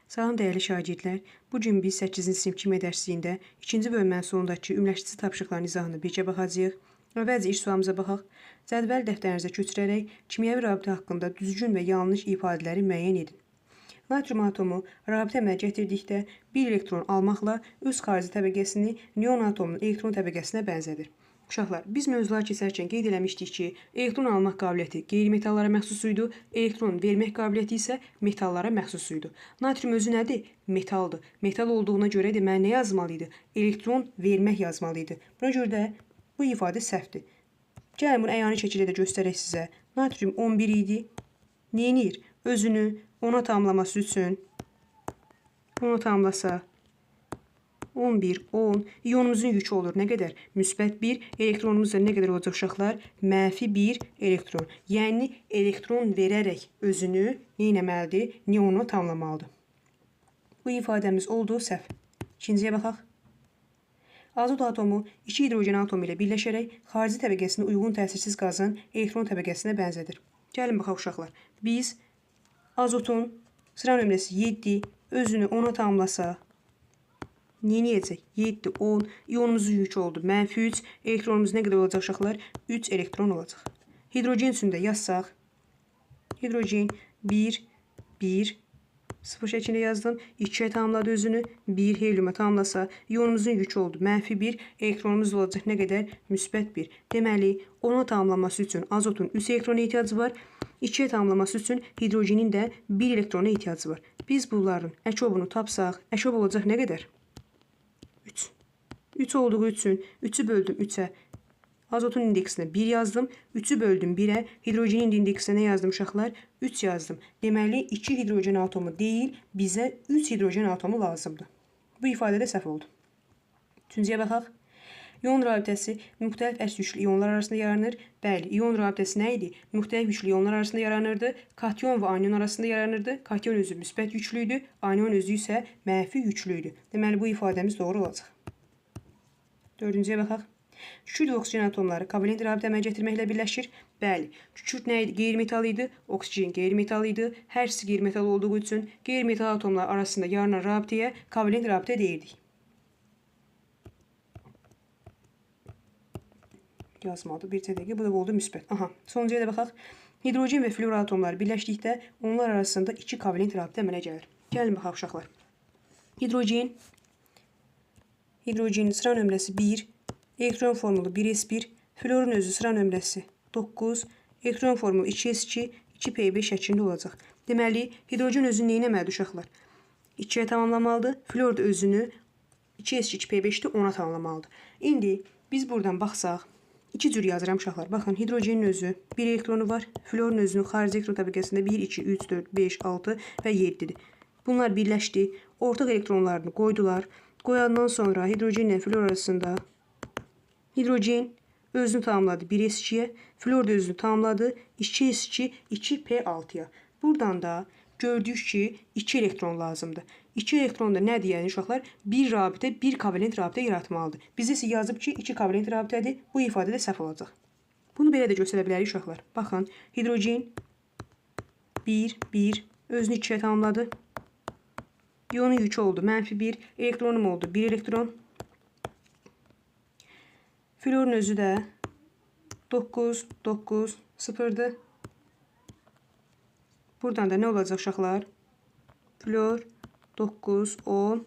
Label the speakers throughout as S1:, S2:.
S1: Salam dəyərli şagirdlər. Bu gün biz 8-ci sinif kimya dərsliyində 2-ci bölmənin sonundakı ümumiləşdirici tapşırıqların izahını birgə baxacağıq. Əvvəlcə ilk sualımıza baxaq. Cədvəl dəftərinizə köçürərək kimyəvi rabitə haqqında düzgün və yanlış ifadələri müəyyən edin. Natrium atomu rabitə əmələ gətirdikdə bir elektron almaqla öz xarici təbəqəsini neon atomunun elektron təbəqəsinə bənzədir. Uşaqlar, biz mövzular keçərkən qeyd eləmişdik ki, elektron almaq qabiliyyəti qeyri-metallara məxsus idi, elektron vermək qabiliyyəti isə metallara məxsus idi. Natrium özü nədir? Metaldır. Metal olduğuna görə deməli nə yazmalı idi? Elektron vermək yazmalı idi. Buna görə də bu ifadə səhvdir. Gəlin bunu əyani şəkildə də göstərək sizə. Natrium 11 idi. Neyinir? Özünü 10-a tamamlaması üçün 10-a tamamlasa 11, 10. İyonumuzun yükü olur. Nə qədər? Müsbət 1. Elektronumuz da nə qədər olacaq uşaqlar? Mənfi 1 elektron. Yəni, elektron verərək özünü neynəməlidir? Neonu tamamlamalıdır. Bu ifadəmiz oldu səhv. İkinciyə baxaq. Azot atomu 2 hidrogen atomu ilə birləşərək xarici təbəqəsinə uyğun təsirsiz qazın elektron təbəqəsinə bənzədir. Gəlin baxaq uşaqlar. Biz azotun sıra nömrəsi 7, özünü 10-a tamamlasa, neyəcək? 7, 10. İyonumuzun yükü oldu. Mənfi 3. Elektronumuz nə qədər olacaq uşaqlar? 3 elektron olacaq. Hidrogen üçün də yazsaq. Hidrogen 1, 1. 0 şəklində yazdım. 2-yə tamamladı özünü. 1 helyuma tamamlasa. İyonumuzun yükü oldu. Mənfi 1. Elektronumuz olacaq nə qədər? Müsbət 1. Deməli, 10-a tamamlaması üçün azotun 3 elektrona ehtiyacı var. 2-yə tamamlaması üçün hidrogenin də 1 elektrona ehtiyacı var. Biz bunların əkobunu tapsaq, əkob olacaq nə qədər? 3. 3 olduğu üçün 3'ü böldüm 3'e. Azotun indeksine 1 yazdım. 3'ü böldüm 1'e. Hidrojenin indeksine ne yazdım uşaqlar? 3 yazdım. Deməli 2 hidrojen atomu değil, bize 3 hidrojen atomu lazımdır. Bu ifade de səhv oldu. Üçüncüyə baxaq. İyon rabitəsi müxtəlif əks yüklü iyonlar arasında yaranır. Bəli, iyon rabitəsi nə idi? Müxtəlif yüklü iyonlar arasında yaranırdı. Katyon və anion arasında yaranırdı. Katyon özü müsbət yüklüydü, anion özü isə mənfi yüklüydü. Deməli, bu ifadəmiz doğru olacaq. Dördüncüyə baxaq. Kükürt və oksigen atomları kovalent rabitə əmələ gətirməklə birləşir. Bəli, kükürt nə idi? Qeyri-metal idi, oksigen qeyri-metal idi. Hər ikisi qeyri-metal olduğu üçün qeyri-metal atomlar arasında yaranan rabitəyə kovalent rabitə deyirdik. Yazmadı. Bir dəqiqə. Bu da oldu müsbət. Aha. Sonuncuya da baxaq. Hidrogen və flor atomları birləşdikdə onlar arasında 2 kovalent rabitə əmələ gəlir. Gəlin baxaq uşaqlar. Hidrogenin sıra nömrəsi 1, elektron formulu 1s1, florun özü sıra nömrəsi 9, elektron formulu 2s2, 2p5 şəklində olacaq. Deməli, hidrogen özünü neynəməlidir uşaqlar? 2-yə tamamlamalıdır. Flor da özünü 2s2, 2p5'də 10'a tamamlamalıdır. İndi biz buradan baxsaq, 2 cür yazıram uşaqlar. Baxın, hidrogenin özü 1 elektronu var. Florun özünün xarici elektron təbəqəsində 1, 2, 3, 4, 5, 6 və 7'dir. Bunlar birləşdi. Ortaq elektronlarını qoydular. Qoyandan sonra hidrogen ilə flor arasında hidrogen özünü tamamladı 1s2'ye. Flor da özünü tamamladı 2s2, 2p6'ya. Buradan da gördük ki 2 elektron lazımdır. 2 elektron da nədir yəni uşaqlar? Bir rabitə, bir kovalent rabitə yaratmalıdır. Bizə isə yazıb ki 2 kovalent rabitədir. Bu ifadə də səhv olacaq. Bunu belə də göstərə bilərik uşaqlar. Baxın, hidrogen 1, 1 özünü 2'yə tamamladı. İyonun yükü oldu. Mənfi 1. Elektronum oldu. 1 elektron. Florun özü də 9, 9, 0'dır. Buradan da nə olacaq uşaqlar? Flor 9, 10,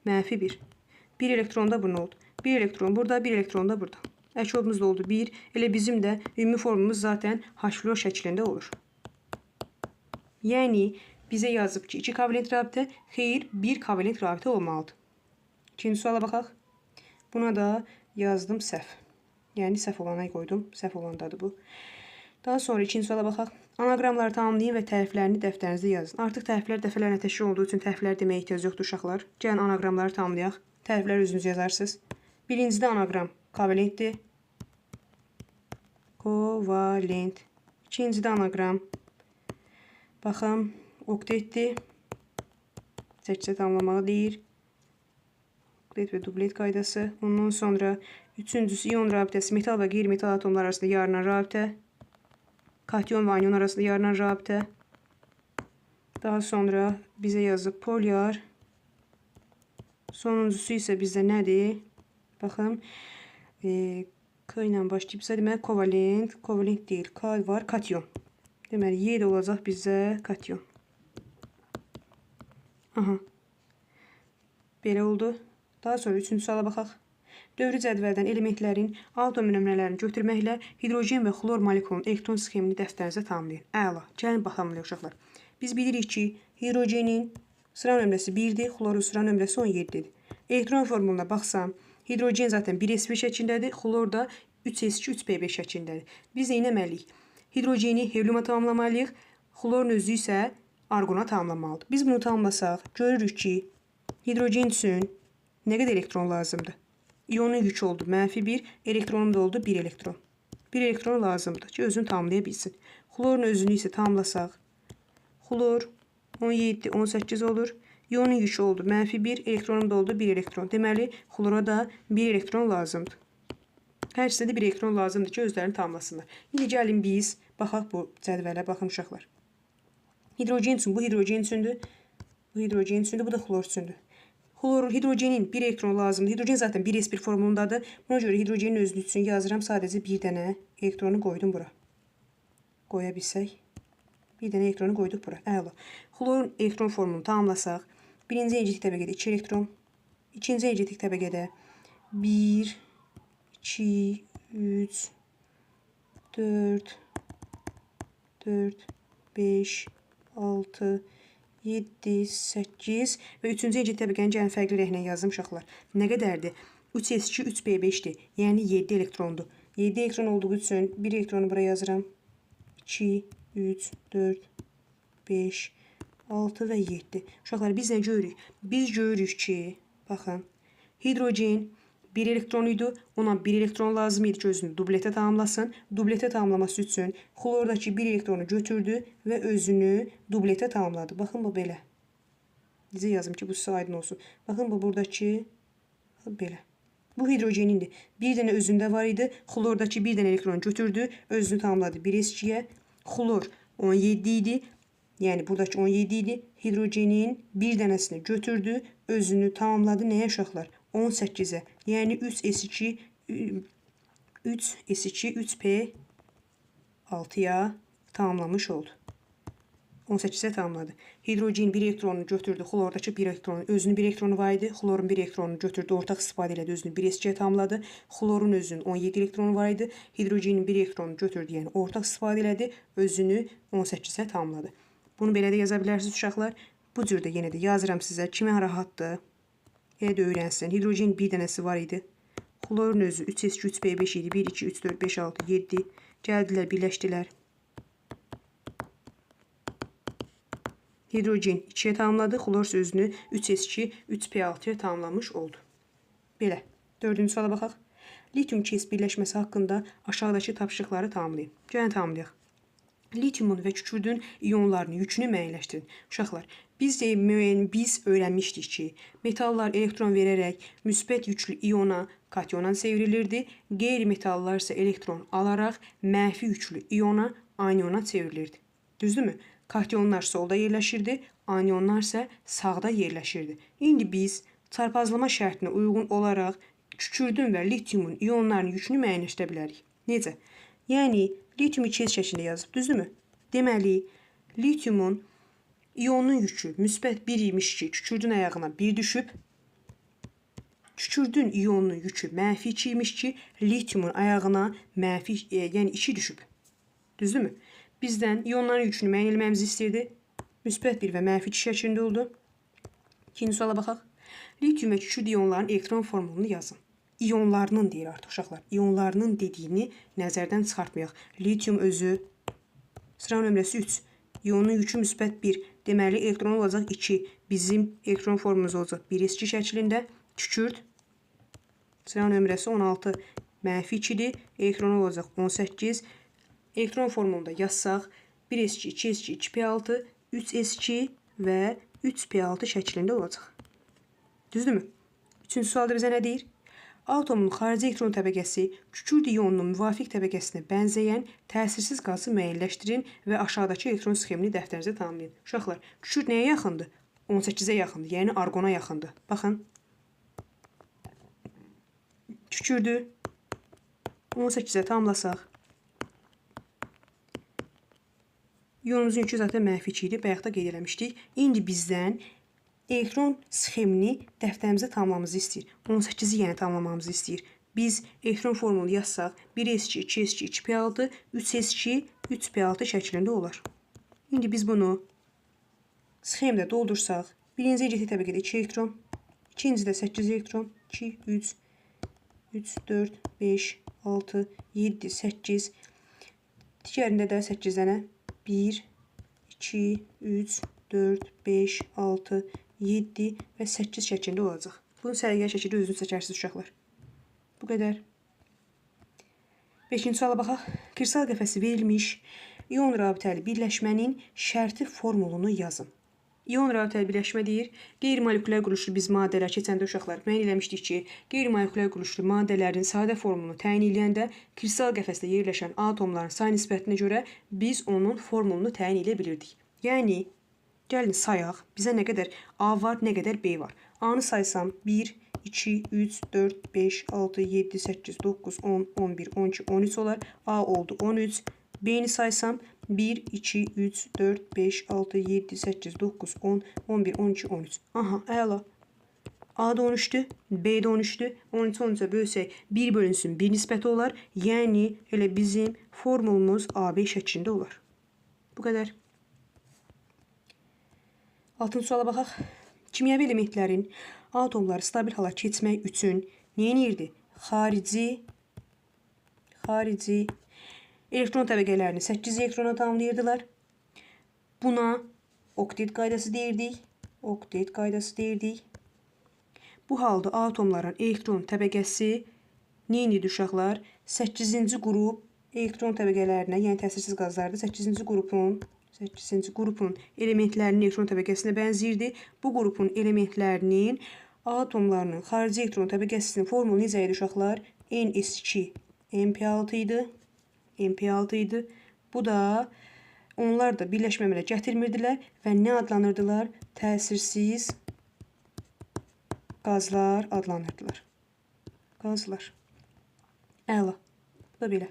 S1: mənfi 1. 1 elektron da bunun oldu. 1 elektron burada, 1 elektron da burada. Əkobumuz da oldu 1. Elə bizim də ümumi formumuz zaten H-flor şəklində olur. Yəni, bizə yazıb ki 2 kovalent rabitə, xeyr 1 kovalent rabitə olmalıdır. İkinci suala baxaq. Buna da yazdım səhv. Yəni səhv olana qoydum. Səhv olandadır bu. Daha sonra ikinci suala baxaq. Anaqramları tamamlayın və təriflərini dəftərinizdə yazın. Artıq təriflər dəfələrlə təkrar olduğu üçün təriflər deməyə ehtiyac yoxdur uşaqlar. Gəlin anaqramları tamamlayaq. Tərifləri özünüz yazarsınız. Birincidə anaqram kovalentdir. Kovalent. İkincidə anaqram. Baxın, oktetdir. Təkcə tamamlamağı deyir. Oktet və dublet qaydası. Ondan sonra üçüncüsü iyon rabitəsi metal və qeyri-metal atomlar arasında yaranan rabitə. Katyon və anion arasında yaranan rabitə. Daha sonra bizə yazıb polyar. Sonuncusu isə bizdə nədir? Baxın. K ilə başlayıbsa, deməli kovalent. Kovalent deyil. K var. Katyon. Deməli, Y də olacaq bizdə katyon. Aha. Belə oldu. Daha sonra üçüncü suala baxaq. Dövrü cədvəldən elementlərin atom nömrələrini götürməklə hidrogen və xlor molekulunun elektron sxemini dəftərinizə tamamlayın. Əla. Gəlin baxalım uşaqlar. Biz bilirik ki, hidrogenin sıra nömrəsi 1-dir, xlorun sıra nömrəsi 17-dir. Elektron formuluna baxsam, hidrogen zaten 1s1 şəklindədir, xlor da 3s2, 3p5 şəklindədir. Biz nə etməliyik? Hidrogeni helyuma tamamlamalıyıq, xlorun özü isə arqona tamamlamalıdır. Biz bunu tamamlasaq, görürük ki, hidrogen üçün nə qədər elektron lazımdır? İyonun yükü oldu -1, elektronun da oldu 1 elektron. 1 elektron lazımdır ki, özünü tamamlaya bilsin. Xlorun özünü isə tamamlasaq, xlor 17, 18 olur. İyonun yükü oldu -1, elektronun da oldu 1 elektron. Deməli, xlora da 1 elektron lazımdır. Hər ikisində də 1 elektron lazımdır ki, özlərini tamamlasınlar. İndi gəlin biz baxaq bu cədvələ, baxın uşaqlar. Hidrogen üçün, bu hidrogen üçündür. Bu hidrogen üçündür, bu da xlor üçündür. Hidrogenin 1 elektron lazımdır. Hidrogen zaten 1s1 formundadır. Buna görə hidrogenin özü üçün yazıram. Sadəcə bir dənə elektronu qoydum bura. Qoya bilsək. Bir dənə elektronu qoyduq bura. Əla. Xlorun elektron formunu tamamlasaq. Birinci energetik təbəqədə 2 elektron. İkinci energetik təbəqədə 1, 2, 3, 4, 5, 6, 7, 8 və üçüncü energetik təbəqənin gəlin fərqli rənglə yazdım uşaqlar. Nə qədərdir? 3s2, 3p5'dir. Yəni 7 elektrondur. 7 elektron olduğu üçün 1 elektronu buraya yazıram. 2, 3, 4, 5, 6 və 7. Uşaqlar biz nə görürük? Biz görürük ki, baxın, hidrogen 1 elektron idi. Ona 1 elektron lazım idi ki, özünü dubletə tamamlasın. Dubletə tamamlaması üçün xlordakı 1 elektronu götürdü və özünü dubletə tamamladı. Baxın, bu belə. Bizə yazım ki, bu sizə aydın olsun. Baxın, bu buradakı belə. Bu hidrogenindir. Bir dənə özündə var idi. Xlordakı bir dənə elektronu götürdü, özünü tamamladı 1s2-yə. Xlor 17 idi. Yəni, buradakı 17 idi. Hidrogenin bir dənəsini götürdü, özünü tamamladı. Nəyə uşaqlar? 18'e. Yəni 3s2, 3p6'ya tamamlamış oldu. 18'e tamamladı. Hidrogen bir elektronunu götürdü. Xlordakı bir elektronu, özünün bir elektronu var idi. Xlorun bir elektronunu götürdü. Ortaq istifadə elədi. Özünü 1s2'ye tamamladı. Xlorun özünün 17 elektronu var idi. Hidrogenin bir elektronunu götürdü. Yəni ortaq istifadə elədi. Özünü 18'e tamamladı. Bunu belə də yaza bilərsiniz uşaqlar. Bu cür də yenə də yazıram sizə. Kimə rahatdır? Elə də öyrənsin. Hidrogen bir dənəsi var idi. Xlorun özü 3s2, 3p5 idi. 1, 2, 3, 4, 5, 6, 7. Gəldilər, birləşdilər. Hidrogen 2'ye tamamladı. Xlor özünü 3s2, 3p6'ya tamamlamış oldu. Belə. Dördüncü suala baxaq. Lityum 2s birləşməsi haqqında aşağıdakı tapşırıqları tamamlayın. Gəlin tamamlayaq. Lityumun və kükürdün iyonlarını, yükünü müəyyənləşdirin. Uşaqlar, biz öyrənmişdik ki, metallar elektron verərək müsbət yüklü iyona, katyona çevrilirdi. Qeyri-metallar isə elektron alaraq mənfi yüklü iyona, anyona çevrilirdi. Düzdürmü? Katyonlar solda yerləşirdi, anyonlar isə sağda yerləşirdi. İndi biz çarpazlama şərtinə uyğun olaraq kükürdün və lityumun iyonlarının yükünü müəyyənləşdirə bilərik. Necə? Yəni, lityum 2s şəklində yazıb, düzdürmü? Deməli, lityumun iyonun yükü müsbət 1 imiş ki, kükürdün ayağına 1 düşüb. Kükürdün iyonun yükü mənfi 2 imiş ki, lityumun ayağına mənfi, yəni 2 düşüb. Düzdürmü? Bizdən iyonların yükünü müəyyən etməmizi istəyirdi. Müsbət 1 və mənfi 2 şəklində oldu. İkinci suala baxaq. Lityum və kükürd iyonların elektron formulunu yazın. İyonlarının deyir artıq uşaqlar. İyonlarının dediyini nəzərdən çıxartmayaq. Lityum özü sıra nömrəsi 3. İyonun yükü müsbət 1. Deməli, elektron olacaq 2. Bizim elektron formumuz olacaq 1s2 şəklində. Kükürd sıra nömrəsi 16. Mənfi 2-dir. Elektron olacaq 18. Elektron formunda yazsaq 1s2, 2s2, 2p6, 3s2 və 3p6 şəklində olacaq. Düzdürmü? Üçüncü sualda bizə nə deyir? Atomun xarici elektron təbəqəsi kükürt ionunun müvafiq təbəqəsinə bənzəyən təsirsiz qazı müəyyənləşdirin və aşağıdakı elektron sxemini dəftərinizə tamamlayın. Uşaqlar, kükürt nəyə yaxındır? 18-ə yaxındır, yəni arqona yaxındır. Baxın. Kükürdü 18-ə tamamlasaq. İyonumuzun yükü zaten mənfi 2 idi, bayaqda qeyd eləmişdik. İndi bizdən elektron sxemini dəftərimizə tamamlamamızı istəyir. 18-i yəni tamamlamamızı istəyir. Biz elektron formulunu yazsaq 1s2, 2s2, 2p6, 3s2, 3p6 şəklində olar. İndi biz bunu sxemdə doldursaq, birinci ECT təbəqədə 2 elektron, ikincidə 8 elektron, 2, 3, 3, 4, 5, 6, 7, 8, digərində də 8 dənə 1, 2, 3, 4, 5, 6, 7 və 8 şəklində olacaq. Bunu sərgiyə şəkildə özünüz çəkərsiniz uşaqlar. Bu qədər. 5-ci suala baxaq. Kristal qəfəsi verilmiş ion rabitəli birləşmənin şərti formulunu yazın. İon rabitəli birləşmə deyir. Qeyri-molekulyar quruluşlu biz maddələr keçəndə uşaqlar müəyyən eləmişdik ki, qeyri-molekulyar quruluşlu maddələrin sadə formulunu təyin edəndə kristal qəfəsdə yerləşən atomların say nisbətinə görə biz onun formulunu təyin edə bilirdik. Yəni, gəlin sayaq. Bizə nə qədər A var, nə qədər B var. A-nı saysam 1, 2, 3, 4, 5, 6, 7, 8, 9, 10, 11, 12, 13 olar. A oldu 13. B-ni saysam 1, 2, 3, 4, 5, 6, 7, 8, 9, 10, 11, 12, 13. Aha, əla. A da 13-dür, B də 13-dür. 13-13-ə bölsək 1 bölünsün 1 nisbəti olar. Yəni, elə bizim formulumuz AB şəklində olar. Bu qədər. 6-cı suala baxaq. Kimyəvi elementlərin atomları stabil hala keçmək üçün nə edirdi? Xarici elektron təbəqələrini 8 elektrona tamamlayırdılar. Buna oktet qaydası deyirdik. Bu halda atomların elektron təbəqəsi nə edirdi uşaqlar? 8-ci qrup elektron təbəqələrinə, yəni təsirsiz qazlardır. 8-ci qrupun elementlərinin elektron təbəqəsinə bənzəyirdi. Bu qrupun elementlərinin atomlarının xarici elektron təbəqəsinin formulu necə idi uşaqlar? NS2 MP6 idi. Bu da onlar da birləşmə əmələ gətirmirdilər və nə adlanırdılar? Təsirsiz qazlar adlanırdılar. Qazlar. Əla. Bu da belə.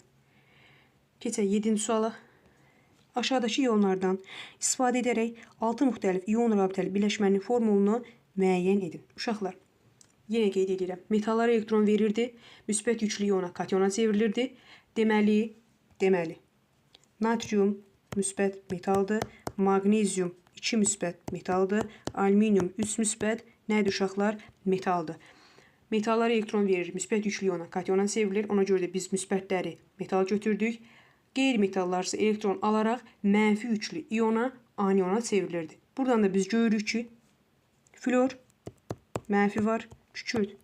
S1: Keçək 7-ci suala. Aşağıdakı ionlardan istifadə edərək 6 müxtəlif ion rabitəli birləşmənin formulunu müəyyən edin. Uşaqlar, yenə qeyd edirəm. Metallara elektron verirdi, müsbət yüklü iona kationa çevrilirdi. Deməli, natrium müsbət metaldır, maqnezium 2 müsbət metaldır, alüminium 3 müsbət nədir uşaqlar? Metaldır. Metallara elektron verir, müsbət yüklü iona kationa çevrilir. Ona görə də biz müsbətləri metal götürdük. Qeyri-metallar isə elektron alaraq mənfi yüklü iona, aniona çevrilirdi. Buradan da biz görürük ki, flor mənfi var, kükürt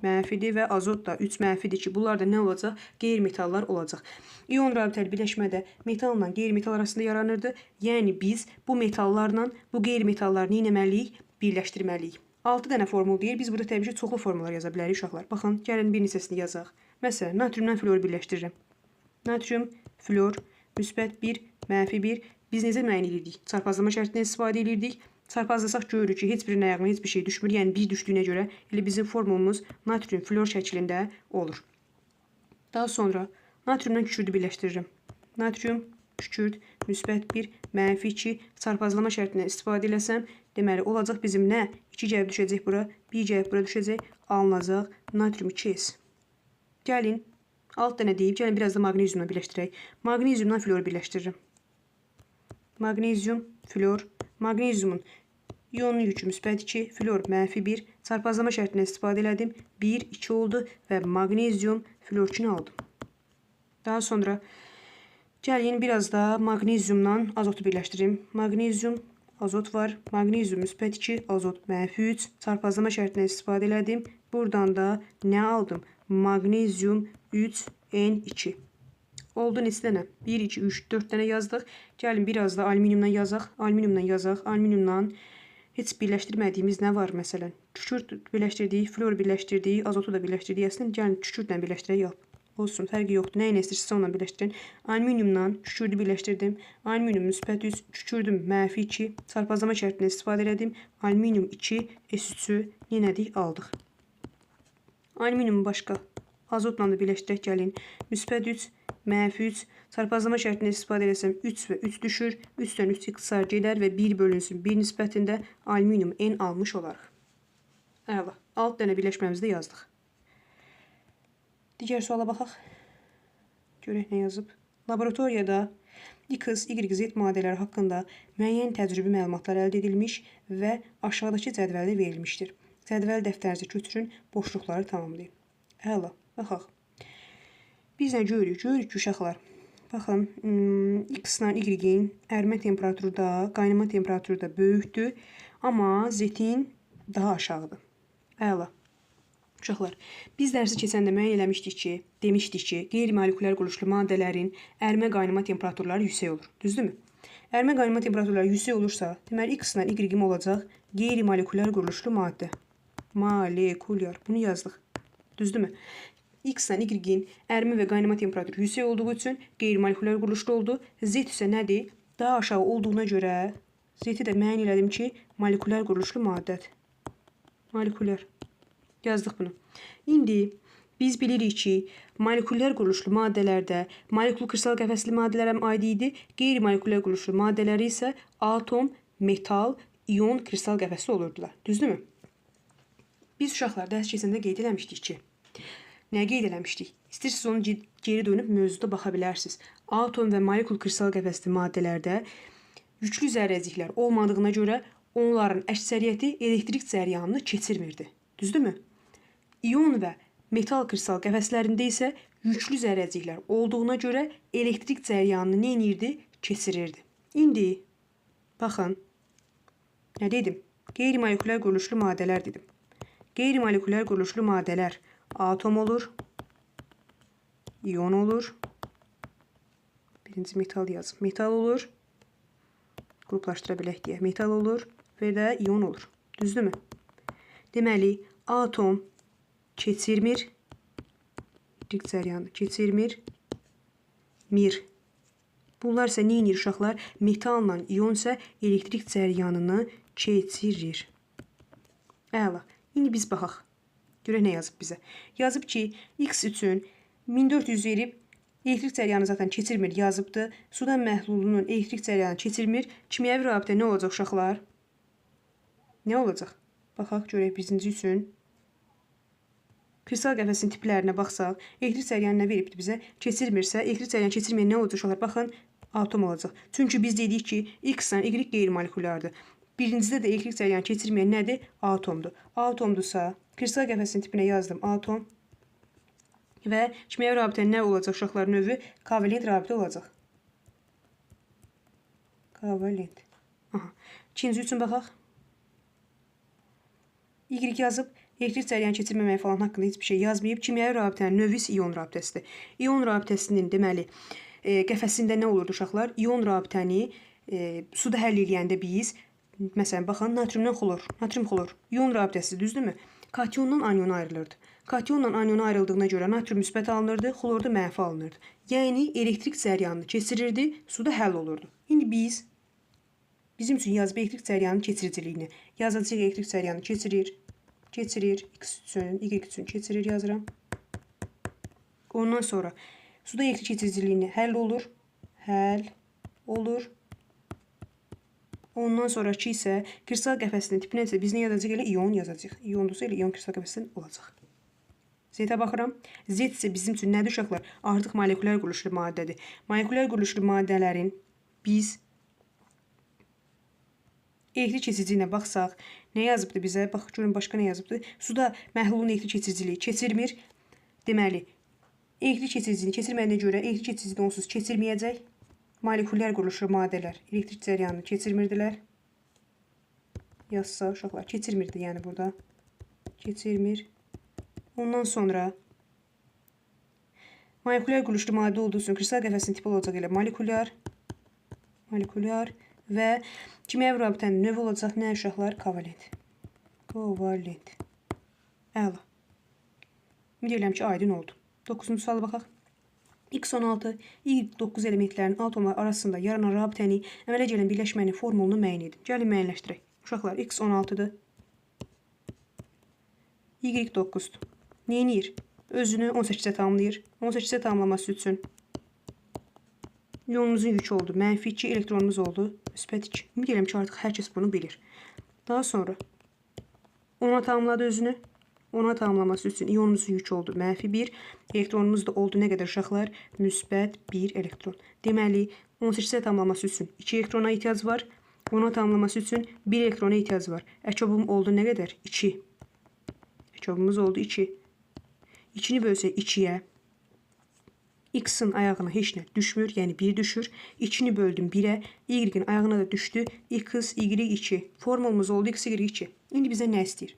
S1: mənfidir və azot da 3 mənfidir ki, bunlar da nə olacaq? Qeyri-metallar olacaq. İon rabitəli birləşmədə metalla qeyri-metal arasında yaranırdı. Yəni biz bu metallarla bu qeyri-metalları nə etməliyik? Birləşdirməliyik. 6 dənə formul deyir. Biz burada təbii ki, çoxlu formullar yaza bilərik uşaqlar. Baxın, gəlin bir neçəsini yazaq. Məsələn, natriumdan floru birləşdirirəm. Natrium, flor, müsbət 1, mənfi 1. Biz necə müəyyən edirdik? Çarpazlama şərtindən istifadə edirdik. Çarpazlasaq görürük ki, heç birinin ayağına heç bir şey düşmür. Yəni 1 düşdüyünə görə elə bizim formulumuz natrium flor şəklində olur. Daha sonra natriumdan kükürdü birləşdirirəm. Natrium, kükürd, müsbət 1, mənfi 2. Çarpazlama şərtindən istifadə eləsəm, deməli olacaq bizim nə? 2 gəlib düşəcək bura, 1 gəlib bura düşəcək, alınacaq natrium 2S. Gəlin, alt dənə deyib, gəlin biraz da maqneziumla birləşdirək. Maqneziumdan flor birləşdirirəm. Maqnezium, flor, maqneziumun ionun yükü müsbət 2, flor mənfi 1. Çarpazlama şərtindən istifadə elədim. 1, 2 oldu və maqnezium florkini aldım. Daha sonra gəlin biraz da maqneziumdan azotu birləşdirim. Maqnezium, azot var. Maqnezium müsbət 2, azot mənfi 3. Çarpazlama şərtindən istifadə elədim. Buradan da nə aldım? Maqnezium 3N2. Oldu neçə dənə? 1, 2, 3, 4 dənə yazdıq. Gəlin biraz da alüminiumdan yazaq. Alüminiumdan heç birləşdirmədiyimiz nə var məsələn? Kükürt birləşdirdik, flor birləşdirdik, azotu da birləşdirdik. Əslində gəlin kükürtlə birləşdirək. Olsun, fərqi yoxdur. Nə ilə istəyirsinizsə onunla birləşdirin. Alüminiumla kükürdü birləşdirdim. Alüminium -3, kükürdüm -2. Çarpazlama şərtindən istifadə elədim. Alüminium 2, S3-ü yenədik, aldıq. Alüminiumu başqa azotla da birləşdirək gəlin. -3, -3. Çarpazlama şərtindən istifadə etsəm 3 və 3 düşür. 3-dən 3 ixtisar gedər və 1 bölünsün 1 nisbətində alüminium N almış olarıq. Əla. 6 dənə birləşməmizi də yazdıq. Digər suala baxaq. Görək nə yazıb. Laboratoriyada X, Y, Z maddələri haqqında müəyyən təcrübi məlumatlar əldə edilmiş və aşağıdakı cədvəldə verilmişdir. Cədvəl dəftərinizə götürün, boşluqları tamamlayın. Əla. Baxaq. Biz nə görürük? Görürük ki, uşaqlar. Baxın, X-la Y-in ərimə temperaturu da, qaynama temperaturu da böyükdür, amma Z-in daha aşağıdır. Əla. Uşaqlar, biz dərsi keçəndə müəyyən eləmişdik ki, demişdik ki, qeyri-molekulyar quruluşlu maddələrin ərimə qaynama temperaturları yüksək olur. Düzdürmü? Ərimə qaynama temperaturları yüksək olursa, deməli X-la Y-im olacaq qeyri-molekulyar quruluşlu maddə. Molekulyar. Bunu yazdıq. Düzdürmü? X-la Y-in ərimə və qaynama temperaturu yüksək olduğu üçün qeyri-molekulyar quruluşlu oldu. Z isə nədir? Daha aşağı olduğuna görə Z-i də müəyyən elədim ki, molekulyar quruluşlu maddədir. Molekulyar. Yazdıq bunu. İndi biz bilirik ki, molekulyar quruluşlu maddələrdə molekul kristal qəfəsli maddələrə aid idi. Qeyri-molekulyar quruluşlu maddələri isə atom, metal, ion kristal qəfəsli olurdular. Düzdürmü? Biz uşaqlar dərs keçəndə qeyd eləmişdik ki, nə qeyd eləmişdik? İstəyirsiniz onu geri dönüb mövzuda baxa bilərsiniz. Atom və molekul kristal qəfəsli maddələrdə yüklü zərrəciklər olmadığına görə onların əksəriyyəti elektrik cəryanını keçirmirdi. Düzdürmü? İon və metal kristal qəfəslərində isə yüklü zərrəciklər olduğuna görə elektrik cəryanını nə edirdi? Keçirirdi. İndi baxın, nə dedim? Qeyri-molekulyar quruluşlu maddələr dedim. Qeyri-molekulyar quruluşlu maddələr atom olur, ion olur. Birinci metal yazım. Metal olur. Qruplaşdıra bilək deyə. Metal olur və də ion olur. Düzdürmü? Deməli, atom keçirmir, elektrik cəryanı keçirmir, mir. Bunlar isə nə edir uşaqlar? Metalla ion isə elektrik cəryanını keçirir. Əla. İndi biz baxaq. Görək nə yazıb bizə. Yazıb ki, X üçün 1400 verib, elektrik cəryanı zaten keçirmir yazıbdır. Sudan məhlulunun elektrik cəryanı keçirmir. Kimyəvi rabitə nə olacaq uşaqlar? Nə olacaq? Baxaq, görək birinci üçün. Kristal qəfəsinin tiplərinə baxsaq, elektrik cəryanı nə veribdir bizə? Keçirmirsə, elektrik cəryanı keçirməyən nə olacaq uşaqlar? Baxın, atom olacaq. Çünki biz dedik ki, X-lə Y qeyri-molekulyardır. Birincidə də elektrik cəryanı keçirməyən nədir? Atomdur. Atomdursa, kristal qəfəsinin tipinə yazdım atom. Və kimyəvi rabitə nə olacaq uşaqlar növü? Kovalent rabitə olacaq. Kovalent. Aha. İkinci üçün baxaq. Y yazıb, elektrik cəryanı keçirməmək falan haqqında heç bir şey yazmayıb. Kimyəvi rabitənin növü isə ion rabitəsidir. İon rabitəsinin deməli qəfəsində nə olurdu uşaqlar? İon rabitəni suda həll eləyəndə biz, məsələn, baxın, natriumdan xlor, natrium xlor, ion rabitəsi, düzdürmü? Kationdan anion ayrılırdı. Kationdan anion ayrıldığına görə natrium müsbət alınırdı, xlor da mənfi alınırdı. Yəni elektrik cəryanını keçirirdi, suda həll olurdu. İndi bizim üçün yazıb elektrik cəryanının keçiriciliyini. Yazacaq elektrik cəryanını keçirir, X üçün, Y üçün keçirir yazıram. Ondan sonra suda elektrik keçiriciliyini həll olur. Ondan sonraki isə kristal qəfəsinin tipinə isə biz nə yazacaq? Elə ion yazacaq. İondursa elə ion kristal qəfəsindən olacaq. Z-ə baxıram. Z isə bizim üçün nədir uşaqlar? Artıq molekulyar quruluşlu maddədir. Molekulyar quruluşlu maddələrin biz elektrik keçiriciliyinə baxsaq, nə yazıbdır bizə? Bax, görün, başqa nə yazıbdır? Suda məhlulun elektrik keçiriciliyi keçirmir. Deməli, elektrik keçiriciliyini keçirməyənə görə elektrik keçiriciliyini onsuz keçirməyəcək. Molekulyar quruluşlu maddələr elektrik cəryanını keçirmirdilər. Yazsa uşaqlar, keçirmirdi yəni burada. Keçirmir. Ondan sonra molekulyar quruluşlu maddə olduğu üçün kristal qəfəsinin tipi olacaq elə molekulyar və kimyəvi rabitənin növü olacaq nə uşaqlar? Kovalent. Kovalent. Əla. Ümid edirəm ki, aydın oldu. 9-cu suala baxaq. X16, Y9 elementlərinin atomlar arasında yaranan rabitəni əmələ gələn birləşmənin formulunu müəyyən edin. Gəlin müəyyənləşdirək. Uşaqlar, X16-dır. Y9-dur. Neyinir? Özünü 18-ə tamamlayır. 18-ə tamamlaması üçün iyonumuzun yükü oldu. Mənfi 2 elektronumuz oldu. Müsbət 2. Ümid edirəm ki, artıq hər kəs bunu bilir. Daha sonra 10-a tamamladı özünü. 10-a tamamlaması üçün iyonumuzun yükü oldu. Mənfi 1. Elektronumuz da oldu. Nə qədər uşaqlar? Müsbət 1 elektron. Deməli, 18-ə tamamlaması üçün 2 elektrona ehtiyac var. 10-a tamamlaması üçün 1 elektrona ehtiyac var. Əkobum oldu nə qədər? 2. Əkobumuz oldu 2. 2-ni bölsək 2-yə. X-in ayağına heç nə düşmür, yəni 1 düşür. 2-ni böldüm 1-ə. Y-in ayağına da düşdü. X, Y2. Formulumuz oldu X, Y2. İndi bizə nə istəyir?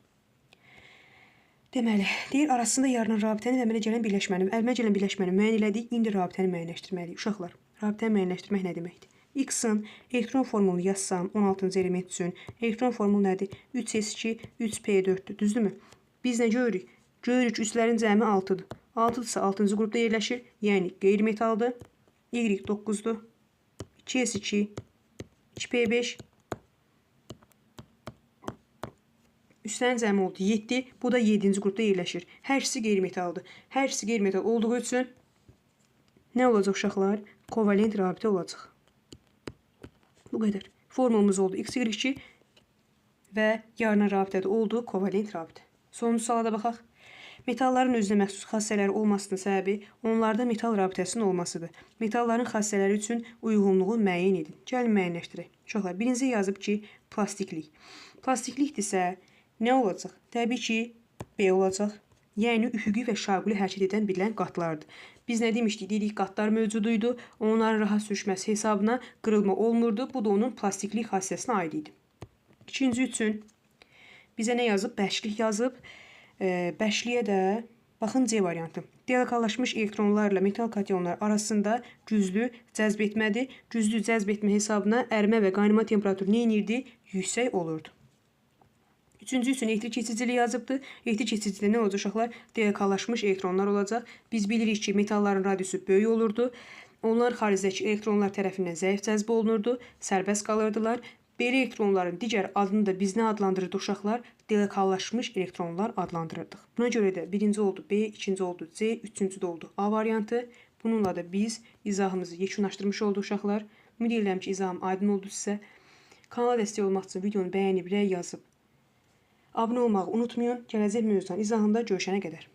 S1: Deməli, deyir arasında yaranan rabitənin əmələ gələn birləşməni müəyyən elədik. İndi rabitəni müəyyənləşdirməliyik. Uşaqlar, rabitəni müəyyənləşdirmək nə deməkdir? X-in elektron formulunu yazsam 16-cı element üçün elektron formulu nədir? 3s2, 3p4-dür. Düzdürmü? Biz nə görürük? Görürük üslərin cəmi 6-dır. 6-dırsa 6-cı qrupda yerləşir. Yəni qeyri-metaldır. Y9-dur. 2s2, 2p5. Üslərin cəmi oldu 7. Bu da 7-ci qrupda yerləşir. Hər ikisi qeyri-metaldır. Hər ikisi qeyri-metal olduğu üçün nə olacaq uşaqlar? Kovalent rabitə olacaq. Bu qədər. Formulumuz oldu X, Y2 və yaranan rabitədə oldu kovalent rabitə. Sonuncu suala da baxaq. Metalların özünə məxsus xassələri olmasının səbəbi onlarda metal rabitəsinin olmasıdır. Metalların xassələri üçün uyğunluğu müəyyən edin. Gəlin müəyyənləşdirək. Uşaqlar, birinci yazıb ki, plastiklik. Plastiklikdirsə nə olacaq? Təbii ki, B olacaq. Yəni, üfüqi və şaquli hərəkət edən bilinən qatlardır. Biz nə demişdik? Dedik, qatlar mövcuduydu. Onların rahat sürüşməsi hesabına qırılma olmurdu. Bu da onun plastiklik xassəsinə aid idi. İkinci üçün bizə nə yazıb? Bəşlik yazıb. Bəşliyə də baxın C variantı. Dialokallaşmış elektronlarla metal kationlar arasında güclü cəzb etmədir. Güclü cəzb etmə hesabına ərimə və qaynama temperaturu nə edirdi? Yüksək olurdu. Üçüncü üçün elektrik keçiciliyi yazıbdır. Elektrik keçiciliyi nə olacaq uşaqlar? Dialokallaşmış elektronlar olacaq. Biz bilirik ki, metalların radiusu böyük olurdu. Onlar xaricdəki elektronlar tərəfindən zəif cəzb olunurdu, sərbəst qalırdılar. Belə elektronların digər adını da biz nə adlandırırdıq uşaqlar? Dialokallaşmış elektronlar adlandırırdıq. Buna görə də birinci oldu B, ikinci oldu C, üçüncü də oldu A variantı. Bununla da biz izahımızı yekunlaşdırmış olduq uşaqlar. Ümid edirəm ki, izahım aydın oldu sizə. Kanala dəstək olmaq üçün videonu bəyənib, rəy yazıb, abunə olmağı unutmayın. Gələcək mövzudan izahında görüşənə qədər.